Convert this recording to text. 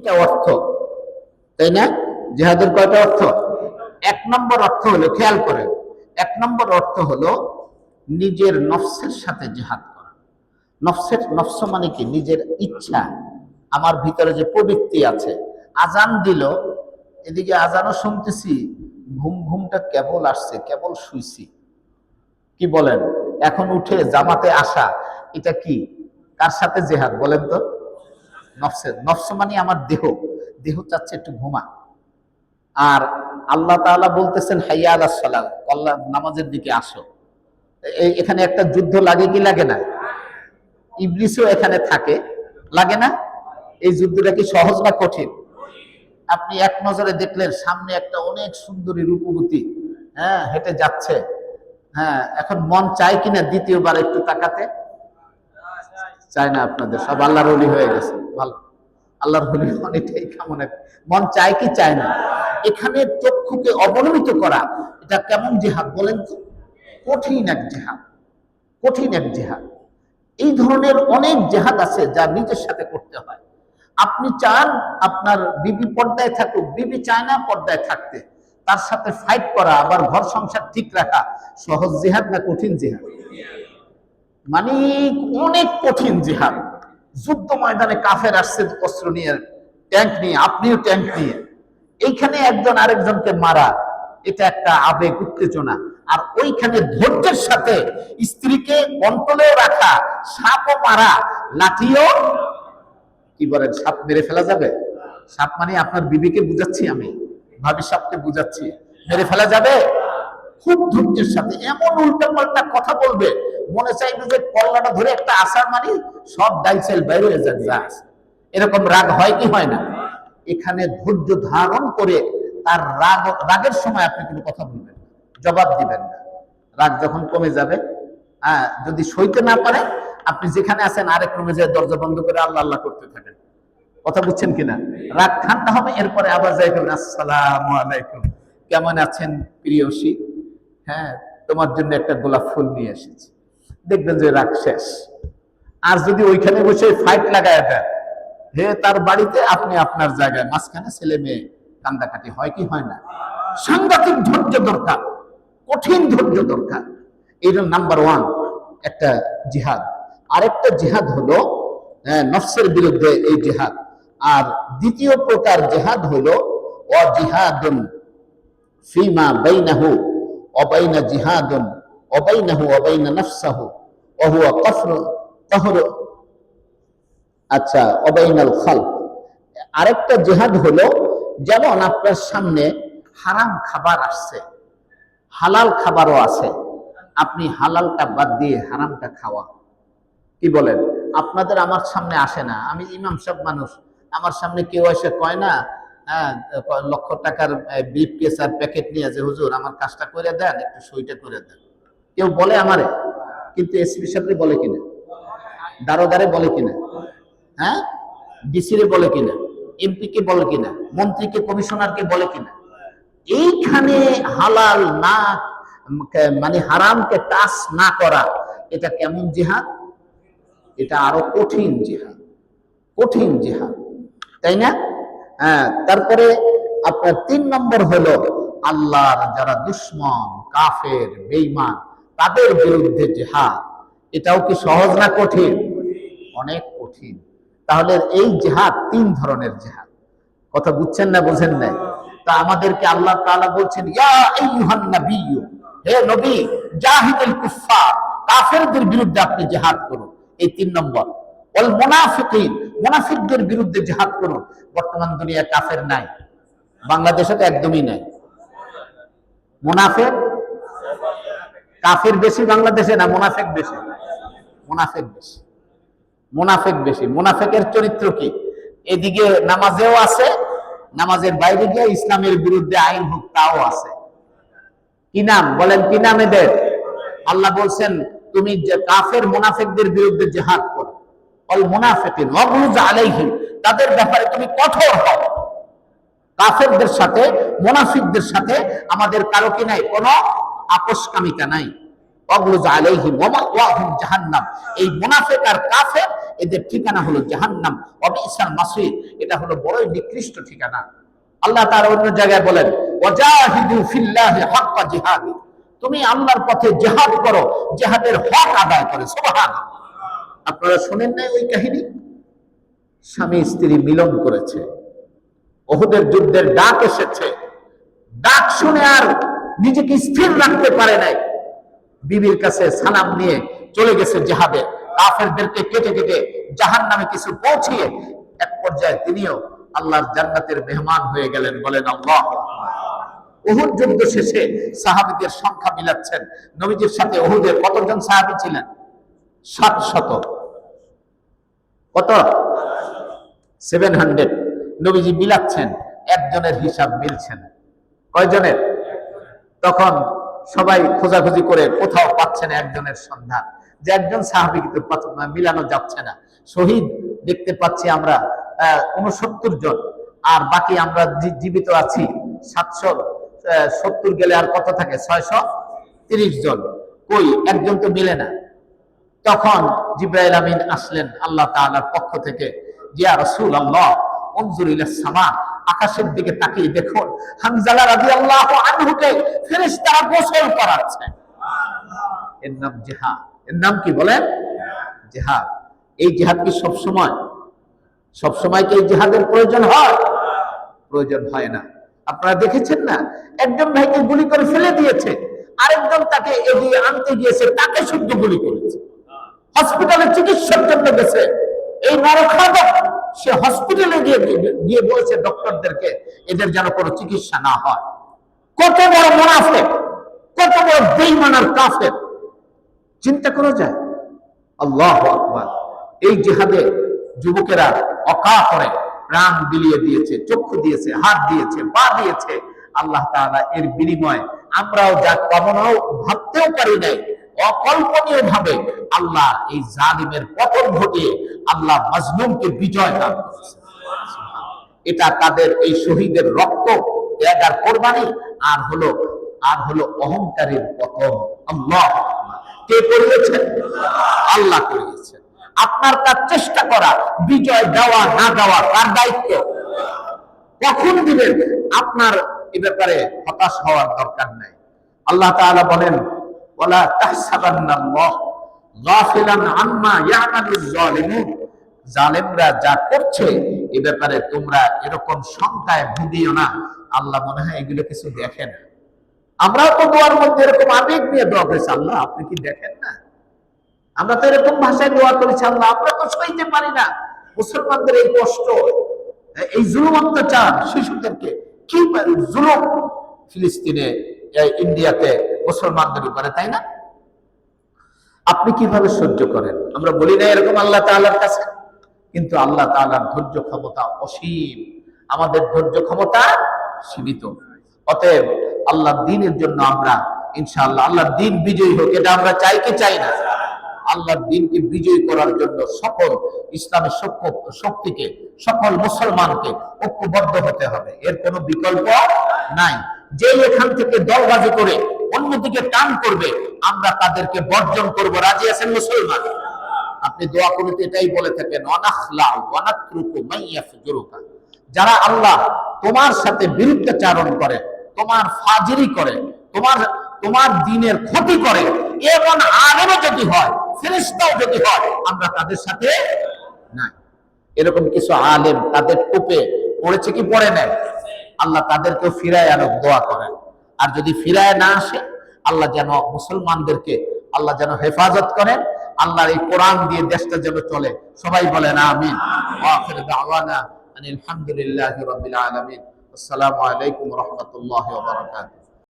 তিনটা অর্থ, তাই না? জিহাদের কয়টা অর্থ? এক নম্বর অর্থ হলো, খেয়াল করেন, এক নম্বর অর্থ হলো নিজের নফসের সাথে জিহাদ করা। নফস মানে কি? নিজের ইচ্ছা, আমার ভিতরে যে প্রবৃত্তি আছে। আজান দিল, এদিকে আজানও শুনতেছি, ঘুমটা কেবল আসছে, কেবল শুইছি, কি বলেন? এখন উঠে জামাতে আসা, এটা কি? কার সাথে জিহাদ বলেন তো? নফসের। নফস মানে আমার দেহ চাচ্ছে একটু ঘুমা। আর আল্লাহ তাআলা বলতেছেন হাইয়া আলাস সালাত, আল্লাহ নামাজের দিকে আসো। এখানে একটা যুদ্ধ লাগে কি লাগে না? ইবলিসও এখানে থাকে, লাগে না? এই যুদ্ধটা কি সহজ না কঠিন? আপনি এক নজরে দেখলেন সামনে একটা অনেক সুন্দরী রূপবতী, হ্যাঁ, হেঁটে যাচ্ছে, হ্যাঁ, এখন মন চায় কিনা দ্বিতীয়বার একটু তাকাতে? চায় না। আপনাদের সব আল্লাহর ওলি হয়ে গেছে, ভালো, আল্লাহর ওলি অনেকটাই কামনা। মন চায় কি চায় না? এখানে চক্ষুকে অবনমিত করা, এটা কেমন জিহাদ বলেন তো? কঠিন এক জিহাদ, কঠিন এক জিহাদ। এই ধরনের অনেক জিহাদ আছে যা নিজের সাথে করতে হয়। আপনি চান আপনার বিবি পর্দায় থাকুক, বিবি চায় না পর্দায় থাকতে, তার সাথে ফাইট করা, আবার ঘর সংসার ঠিক রাখা সহজ জিহাদ না কঠিন জিহাদ? মানে অনেক কঠিন জিহাদ। যুদ্ধ ময়দানে কাফের আসছে অস্ত্র নিয়ে, ট্যাঙ্ক নিয়ে, আপনিও ট্যাঙ্ক নিয়ে, এইখানে একজন আরেকজনকে মারা, এটা একটা আবেগ, উত্তেজনা। আর ওইখানে ধৈর্যের সাথে স্ত্রীকে কন্ট্রোলেও রাখা, সাপও মারা, লাঠিও, কি বলেন, সাপ মেরে ফেলা যাবে? সাপ মানে আপনার বিবিকে বুঝাচ্ছি আমি, ভাবি সাপকে বুঝাচ্ছি, মেরে ফেলা যাবে? খুব ধৈর্যের সাথে। এমন উল্টা পাল্টা কথা বলবে, মনে চাইবে যে কল্লাটা ধরে একটা আসার মানি সব ডাইসেল বাইরে হয়ে যাক, যা আছে। এরকম রাগ হয় কি হয় না? এখানে ধৈর্য ধারণ করে তার রাগের সময় আপনি কোনো কথা বলবেন, জবাব দিবেন না। রাগ যখন কমে যাবে, যদি সইতে না পারে, আপনি যেখানে আছেন আরেক রুমে যে দরজা বন্ধ করে আল্লাহ আল্লাহ করতে থাকেন। কথা বুঝছেন কিনা? রাগ ঠান্ডা হবে, এরপরে আবার যাই করবেন, আসসালামু আলাইকুম, কেমন আছেন প্রিয়সী? হ্যাঁ, তোমার জন্য একটা গোলাপ ফুল নিয়ে এসেছি। দেখবেন যে রাগ শেষ। আর যদি ওইখানে বসে ফাইট লাগায় দেন, হে তার বাড়িতে, আপনি আপনার জায়গায়, মাঝখানে ছেলে মেয়ে কান্দাকাটি, হয় কি হয় না? সাংঘাতিক ধৈর্য দরকার, কঠিন ধৈর্য দরকার। এটা নাম্বার ওয়ান একটা জিহাদ। আরেকটা জিহাদ হলো নফসের বিরুদ্ধে এই জিহাদ। আর দ্বিতীয় প্রকার জিহাদ হলো জিহাদুন ফিমা বাইনাহু ওয়া বাইনা জিহাদুন ওয়া বাইনাহু ওয়া বাইনা নাফসাহু ওয়া হুয়া কাহর, আচ্ছা, ওয়া বাইনাল খালক। আরেকটা জিহাদ হলো, যেমন আপনার সামনে হারাম খাবার আসছে, হালাল খাবারও আছে, আপনি হালালটা বাদ দিয়ে হারামটা খাওয়া। কি বলেন? আপনাদের আমার সামনে আসে না, আমি ইমাম সাহেব মানুষ, আমার সামনে কেউ এসে কয় না, লক্ষ টাকার ব্রিফ কেস আর প্যাকেট নিয়ে, যে হুজুর আমার কাজটা করে দেন, একটু সইটা করে দেন। কেউ বলে আমারে? কিন্তু এসপি সাহেবরে বলে কিনা? দারোগারে বলে কিনা? হ্যাঁ, ডিসিরে বলে কিনা? এমপি কে বলে কিনা? মন্ত্রীকে, কমিশনারকে বলে কিনা? এইখানে হালাল না, মানে হারামকে টাচ না করা, এটা কেমন জিহাদ? এটা আরো কঠিন জিহাদ, কঠিন জিহাদ, তাই না? হ্যাঁ। তারপরে আপনার 3 নম্বর হলো আল্লাহর যারা দুশমন, কাফের, বেঈমান, তাদের বিরুদ্ধে জিহাদ। এটাও কি সহজ না কঠিন? অনেক কঠিন। তাহলে এই জিহাদ 3 ধরনের জিহাদ। কথা বুঝছেন না বুঝেন নাই? তা আমাদেরকে আল্লাহ তাআলা বলছেন, ইয়া আইয়ুহান নাবিয়্যু, হে নবী, জাহিদুল কুফফার, কাফেরদের বিরুদ্ধে আপনি জিহাদ করুন। এই 3 নম্বর। ওয়াল মুনাফিকিন, মুনাফিকদের বিরুদ্ধে জিহাদ করুন। বর্তমান দুনিয়ায় কাফের নাই, বাংলাদেশে তো একদমই নাই। মুনাফিক, কাফের বেশি বাংলাদেশে না মুনাফিক বেশি? মুনাফিক বেশি, মুনাফিক বেশি। মুনাফিকের চরিত্র কি? এদিকে নামাজেও আছে, নামাজের বাইরে গিয়ে ইসলামের বিরুদ্ধে আইন হোক তাও আছে। কি নাম বলেন? কি নাম এদের? আল্লাহ বলছেন, তুমি যে কাফের মুনাফিকদের বিরুদ্ধে জিহাদ করো। অল মুনাফিকিন ওয়াগলুজ আলাইহিম, তাদের ব্যাপারে তুমি কঠোর হও। কাফেরদের সাথে, মুনাফিকদের সাথে আমাদের কারো কি নাই? কোনো আপোষকামিতা নাই। ওয়াগলুজ আলাইহিম ওয়া মাওয়াহুম জাহান্নাম। এই মুনাফিক আর কাফের এদের ঠিকানা হলো জাহান্নাম, ওয়াবিসাল মাসির, এটা হলো বড়ই নিকৃষ্ট ঠিকানা। আল্লাহ তাআলা অন্য জায়গায় বলেন, ওয়াজাহিদু ফিল্লাহি হাক্কা জিহাদি, তুমি আল্লাহর পথে জিহাদ করো, জিহাদের হক আদায় করে। সুবহানাল্লাহ। আপনারা শুনেন না ওই কাহিনী? স্বামী স্ত্রী মিলন করেছে, উহুদের যুদ্ধের ডাক এসেছে, ডাক শুনে আর নিজেকে স্থির রাখতে পারে নাই, বিবির কাছে সালাম নিয়ে চলে গেছে জিহাদে, কাফেরদেরকে কেটে কেটে জাহান্নামে কিছু পৌঁছিয়ে এক পর্যায়ে তিনিও আল্লাহর জান্নাতের মেহমান হয়ে গেলেন। বলেন আল্লাহু আকবার। উহুদ যুদ্ধ শেষে সাহাবীদের সংখ্যা মিলাচ্ছেন, নবীজির সাথে উহুদে কতজন সাহাবী ছিলেন? 700। কত? 700। নবীজি মিলাচ্ছেন, একজনের হিসাব মিলছেন। কয়জনের? তখন সবাই খোঁজাখুঁজি করে কোথাও পাচ্ছেন একজনের সন্ধান, যে একজন সাহাবীকে তো মিলানো যাচ্ছে না। শহীদ দেখতে পাচ্ছি আমরা 69 জন, আর বাকি আমরা জীবিত আছি 770, গেলে আর কত থাকে? 630 জন। কই, একজন তো মিলে না। তখন জিবরাইল আমিন আসলেন আল্লাহ তাআলার পক্ষ থেকে, ইয়া রাসূলুল্লাহ উনজুর ইলাস সামা, আকাশের দিকে তাকিয়ে দেখুন, হানজালা রাদিয়াল্লাহু আনহুকে ফেরেশতারা গোসল করাচ্ছে। এর নাম জিহাদ। এর নাম কি বলেন? জিহাদ। এই জিহাদ কি সবসময় কি এই জিহাদের প্রয়োজন হয়? প্রয়োজন হয় না। আপনারা দেখেছেন না, একজন ভাইকে গুলি করে ফেলে দিয়েছে, আরেকজন তাকে এগিয়ে আনতে গিয়েছে, তাকে শুদ্ধ গুলি করেছে। হসপিটালে চিকিৎসার জন্য গেছে, এই নরখাদক সে হসপিটালে গিয়ে বলছে ডক্টরদেরকে এদের যেন কোনো চিকিৎসা না হয়। কত বড় মুনাফিক, কত বড় বেঈমান আর কাফের, চিন্তা করা যায়? আল্লাহু আকবার। এই জিহাদে যুবকেরা অকাতরে প্রাণ বিলিয়ে দিয়েছে, চক্ষু দিয়েছে, হাত দিয়েছে, পা দিয়েছে। আল্লাহ তাআলা এর বিনিময়ে আমরাও যা কামনাও ভাবতেও পারি নাই, অকল্পনীয় ভাবে আল্লাহ এই জালিমের পতন ঘটিয়ে আল্লাহ মাজলুমকে বিজয় দান করেছে। এটা তাদের এই শহীদের রক্ত ত্যাগের কোরবানি, আর হলো অহংকারের পতন। আল্লাহ কে করিয়েছেন? আল্লাহ করিয়েছেন। আপনার কাজ চেষ্টা করা, বিজয় দেওয়া না দেওয়া কার দায়িত্ব? কখন দিবেন আপনার এ ব্যাপারে হতাশ হওয়ার দরকার নাই। আল্লাহ তাআলা বলেন, ওয়ালা তাহসাবান্নাল্লাহ গাফিলান আম্মা ইয়ামালুজ জালিমুন, জালেমরা যা করছে এ ব্যাপারে তোমরা এরকম শঙ্কায় ভুগিও না, আল্লাহ মনে হয় এগুলো কিছু দেখেন। আমরাও তো দোয়ার মধ্যে এরকম আবেগ নিয়ে দোয়া করেছি, আল্লাহ আপনি কি দেখেন না? আমরা তো এরকম ভাষায় দোয়া করেছি, আল্লাহ আমরা তো সইতে পারি না মুসলমানদের এই কষ্ট, এই জুলুম অত্যাচার, শিশুদেরকে কি জুলুম ফিলিস্তিনে, ইন্ডিয়াতে মুসলমানদের উপরে, তাই না? আপনি কিভাবে সহ্য করেন? আমরা বলি না এরকম আল্লাহ তাআলার কাছে, কিন্তু আল্লাহ তাআলার ধৈর্য ক্ষমতা অসীম, আমাদের ধৈর্য ক্ষমতা সীমিত। অতএব আল্লাহর দ্বীনের জন্য আমরা ইনশাআল্লাহ, আল্লাহর দ্বীন বিজয়ী হোক, এটা আমরা চাই কি চাই না? আল্লাহর দ্বীনকে বিজয়ী করার জন্য সকল ইসলামের শক্তিকে, সকল মুসলমানকে ঐক্যবদ্ধ হতে হবে, এর কোনো বিকল্প নাই। যে এখান থেকে দলবাজি করে অন্যদিকে টান করবে, আমরা তাদেরকে বর্জন করব। রাজি আছেন মুসলমান? আপনি দোয়া করতে এটাই বলে থাকেন, ওয়ানাখলা ওয়ানাতরুকু মাইয়াফজুরুকা, যারা আল্লাহ তোমার সাথে বিরুদ্ধাচারণ করে, তোমার ফাজিরি করে, তোমার দ্বীনের ক্ষতি করে, এমন আলেমও যদি হয়, ফেরেশতাও যদি হয়, আমরা তাদের সাথে নাই। এরকম কিছু আলেম তাদের টোপে পড়েছে কি পড়ে নাই? আল্লাহ তাদেরকেও ফিরায় আনুক, দোয়া করেন। আর যদি ফিরায় না আসে, আল্লাহ যেন মুসলমানদেরকে আল্লাহ যেন হেফাজত করেন, আল্লাহর এই কোরআন দিয়ে দেশটা যেন চলে। সবাই বলেন আমিন। ওয়া আখিরু দাওয়ানা আলহামদুলিল্লাহি রাব্বিল আলামিন। আসসালামু আলাইকুম ওয়া রাহমাতুল্লাহি ওয়া বারাকাতুহু।